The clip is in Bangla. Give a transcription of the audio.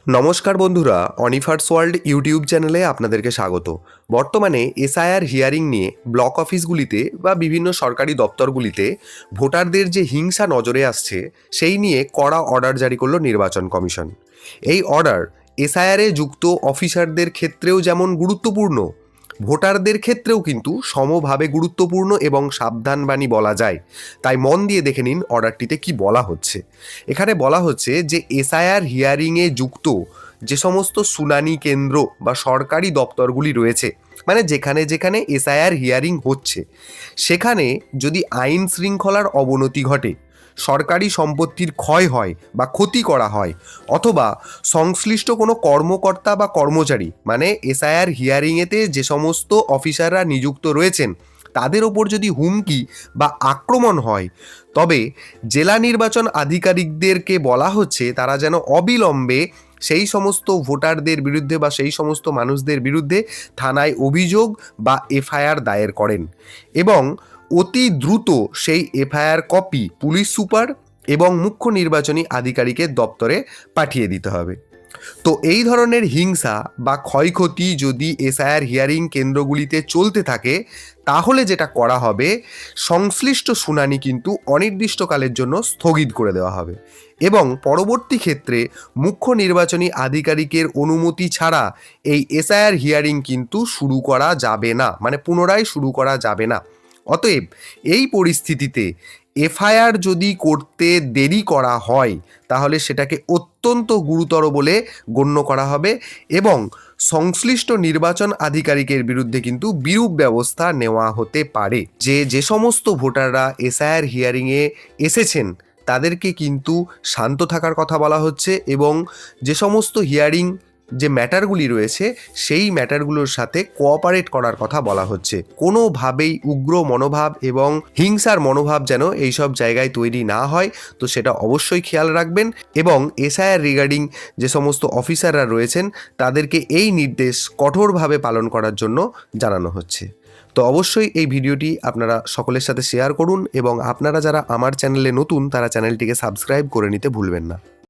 নমস্কার বন্ধুরা, অনিফার্স ওয়ার্ল্ড ইউটিউব চ্যানেলে আপনাদেরকে স্বাগত। বর্তমানে এসআইআর হিয়ারিং নিয়ে ব্লক অফিসগুলিতে বা বিভিন্ন সরকারি দপ্তরগুলিতে ভোটারদের যে হিংসা নজরে আসছে সেই নিয়ে কড়া অর্ডার জারি করল নির্বাচন কমিশন। এই অর্ডার এসআইআরে যুক্ত অফিসারদের ক্ষেত্রেও যেমন গুরুত্বপূর্ণ, ভোটারদের ক্ষেত্রেও কিন্তু সমভাবে গুরুত্বপূর্ণ এবং সাবধানবাণী বলা যায়। তাই মন দিয়ে দেখে নিন অর্ডারটিতে কি বলা হচ্ছে। এখানে বলা হচ্ছে যে এসআইআর হিয়ারিংয়ে যুক্ত যে সমস্ত শুনানি কেন্দ্র বা সরকারি দপ্তরগুলি রয়েছে, মানে যেখানে যেখানে এসআইআর হিয়ারিং হচ্ছে, সেখানে যদি আইন শৃঙ্খলার অবনতি ঘটে, সরকারি সম্পত্তির ক্ষয় হয় বা ক্ষতি করা হয়, অথবা সংশ্লিষ্ট কোনো কর্মকর্তা বা কর্মচারী, মানে এসআইআর হিয়ারিংয়েতে যে সমস্ত অফিসাররা নিযুক্ত রয়েছেন, তাদের ওপর যদি হুমকি বা আক্রমণ হয়, তবে জেলা নির্বাচন আধিকারিকদেরকে বলা হচ্ছে তারা যেন অবিলম্বে সেই সমস্ত ভোটারদের বিরুদ্ধে বা সেই সমস্ত মানুষদের বিরুদ্ধে থানায় অভিযোগ বা এফআইআর দায়ের করেন এবং অতি দ্রুত সেই এফআইআর কপি পুলিশ সুপার এবং মুখ্য নির্বাচনী আধিকারিকের দপ্তরে পাঠিয়ে দিতে হবে। তো এই ধরনের হিংসা বা ক্ষয়ক্ষতি যদি এসআইআর হিয়ারিং কেন্দ্রগুলিতে চলতে থাকে, তাহলে যেটা করা হবে, সংশ্লিষ্ট শুনানি কিন্তু অনির্দিষ্টকালের জন্য স্থগিত করে দেওয়া হবে এবং পরবর্তী ক্ষেত্রে মুখ্য নির্বাচনী আধিকারিকের অনুমতি ছাড়া এই এসআইআর হিয়ারিং কিন্তু শুরু করা যাবে না, মানে পুনরায় শুরু করা যাবে না। অতএব এই পরিস্থিতিতে এফআইআর যদি করতে দেরি করা হয়, তাহলে সেটাকে অত্যন্ত গুরুতর বলে গণ্য করা হবে এবং সংশ্লিষ্ট নির্বাচন আধিকারিকের বিরুদ্ধে কিন্তু বিরূপ ব্যবস্থা নেওয়া হতে পারে। যে সমস্ত ভোটাররা এসআইআর হিয়ারিংয়ে এসেছেন তাদেরকে কিন্তু শান্ত থাকার কথা বলা হচ্ছে এবং যে সমস্ত হিয়ারিং যে ম্যাটারগুলি রয়েছে সেই ম্যাটারগুলোর সাথে কোঅপারেট করার কথা বলা হচ্ছে। কোনোভাবেই উগ্র মনোভাব এবং হিংসার মনোভাব যেন এইসব জায়গায় তৈরি না হয়, তো সেটা অবশ্যই খেয়াল রাখবেন এবং এসআইআর রিগার্ডিং যে সমস্ত অফিসাররা রয়েছেন তাদেরকে এই নির্দেশ কঠোরভাবে পালন করার জন্য জানানো হচ্ছে। তো অবশ্যই এই ভিডিওটি আপনারা সকলের সাথে শেয়ার করুন এবং আপনারা যারা আমার চ্যানেলে নতুন তারা চ্যানেলটিকে সাবস্ক্রাইব করে নিতে ভুলবেন না।